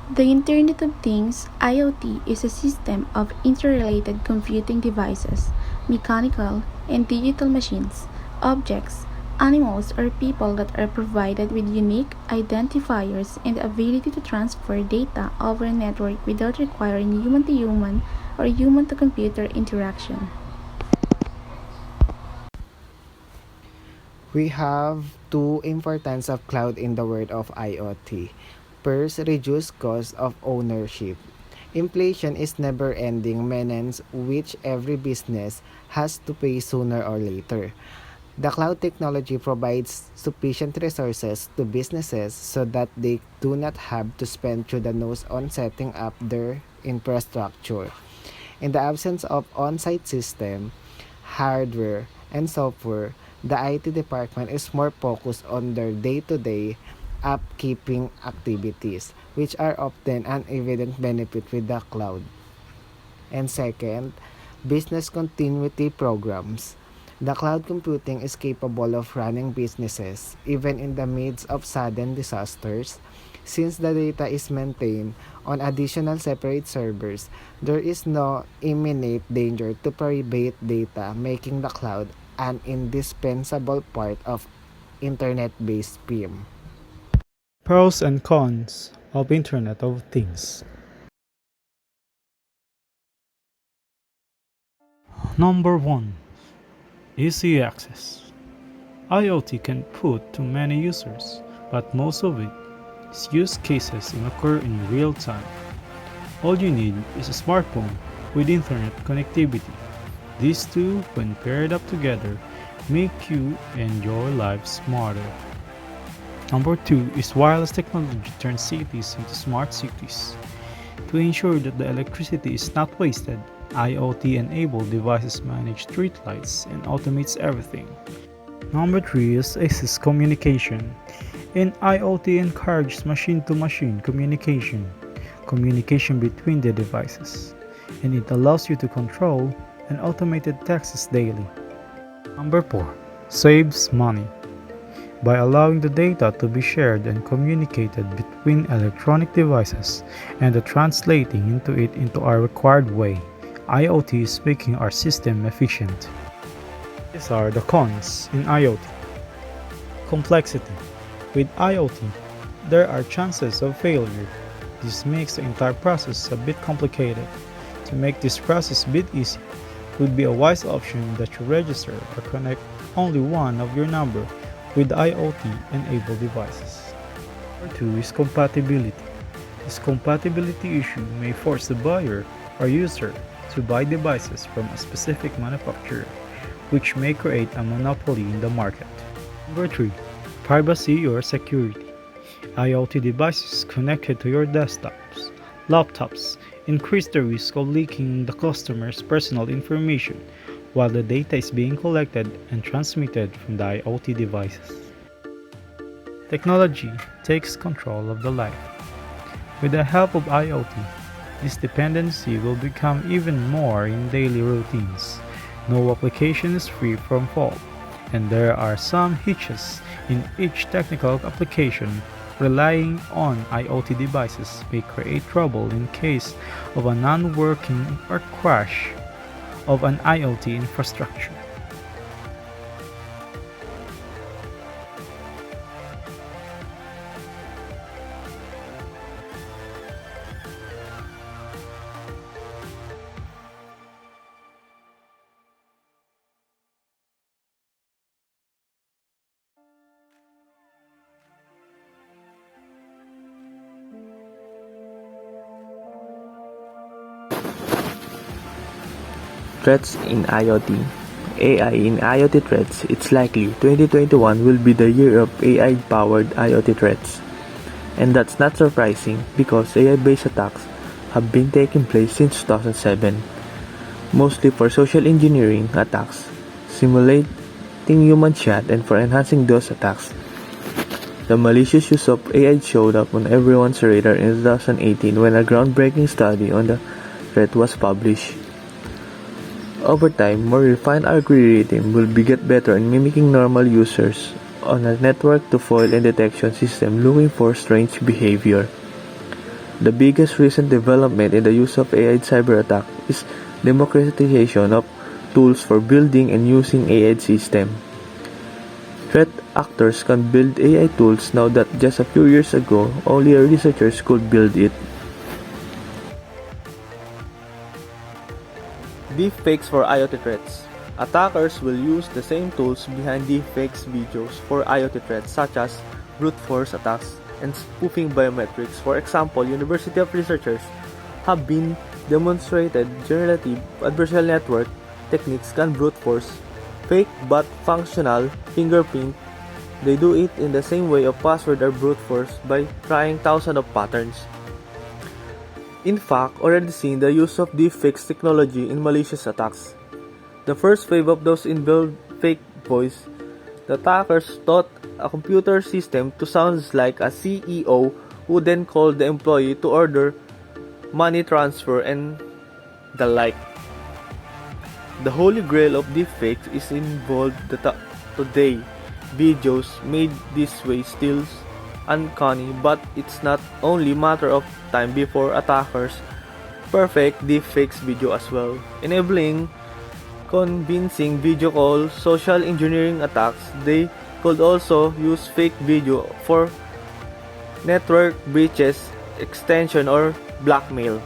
The Internet of Things (IoT) is a system of interrelated computing devices, mechanical and digital machines, objects, animals or people that are provided with unique identifiers and the ability to transfer data over a network without requiring human-to-human or human-to-computer interaction. We have two importance of cloud in the world of IoT. First, reduce cost of ownership. Inflation is never-ending menace which every business has to pay sooner or later. The cloud technology provides sufficient resources to businesses so that they do not have to spend through the nose on setting up their infrastructure. In the absence of on-site system, hardware, and software, the IT department is more focused on their day-to-day upkeeping activities, which are often an evident benefit with the cloud. And second, business continuity programs. The cloud computing is capable of running businesses even in the midst of sudden disasters. Since the data is maintained on additional separate servers, there is no imminent danger to private data, making the cloud an indispensable part of internet-based PIM. Pros and cons of Internet of Things. Number 1. Easy access. IoT can put to many users, but most of its use cases occur in real time. All you need is a smartphone with internet connectivity. These two, when paired up together, make you and your life smarter. Number 2 is wireless technology turns cities into smart cities. To ensure that the electricity is not wasted, IoT-enabled devices manage streetlights and automates everything. Number 3 is assist communication. And IoT encourages machine-to-machine communication between the devices, and it allows you to control and automated tasks daily. Number 4 saves money. By allowing the data to be shared and communicated between electronic devices and translating it into our required way, IoT is making our system efficient. These are the cons in IoT. Complexity. With IoT, there are chances of failure. This makes the entire process a bit complicated. To make this process a bit easy, would be a wise option that you register or connect only one of your number with IoT-enabled devices. Number 2 is compatibility. This compatibility issue may force the buyer or user to buy devices from a specific manufacturer, which may create a monopoly in the market. Number 3. Privacy or security. IoT devices connected to your desktops, laptops, increase the risk of leaking the customer's personal information while the data is being collected and transmitted from the IoT devices. Technology takes control of the life. With the help of IoT, this dependency will become even more in daily routines. No application is free from fault, and there are some hitches in each technical application. Relying on IoT devices may create trouble in case of a non-working or crash of an IoT infrastructure. Threats in IoT. AI in IoT threats. It's likely 2021 will be the year of AI-powered IoT threats. And that's not surprising because AI-based attacks have been taking place since 2007, mostly for social engineering attacks, simulating human chat, and for enhancing those attacks. The malicious use of AI showed up on everyone's radar in 2018 when a groundbreaking study on the threat was published. Over time, more refined algorithm will get better in mimicking normal users on a network to foil and detection system looking for strange behavior. The biggest recent development in the use of AI cyber attack is democratization of tools for building and using AI system. Threat actors can build AI tools now that just a few years ago only researchers could build it. Deepfakes for IoT threats. Attackers will use the same tools behind deepfakes videos for IoT threats such as brute force attacks and spoofing biometrics. For example, University of researchers have been demonstrated generative adversarial network techniques can brute force fake but functional fingerprint. They do it in the same way of password or brute force by trying thousands of patterns. In fact, already seen the use of deepfakes technology in malicious attacks. The first wave of those involved fake voice. The attackers taught a computer system to sound like a CEO who then called the employee to order money transfer and the like. The holy grail of deepfakes is involved today. Videos made this way still uncanny, but it's not only matter of time before attackers perfect deepfakes video as well, enabling convincing video call social engineering attacks. They could also use fake video for network breaches, extension, or blackmail.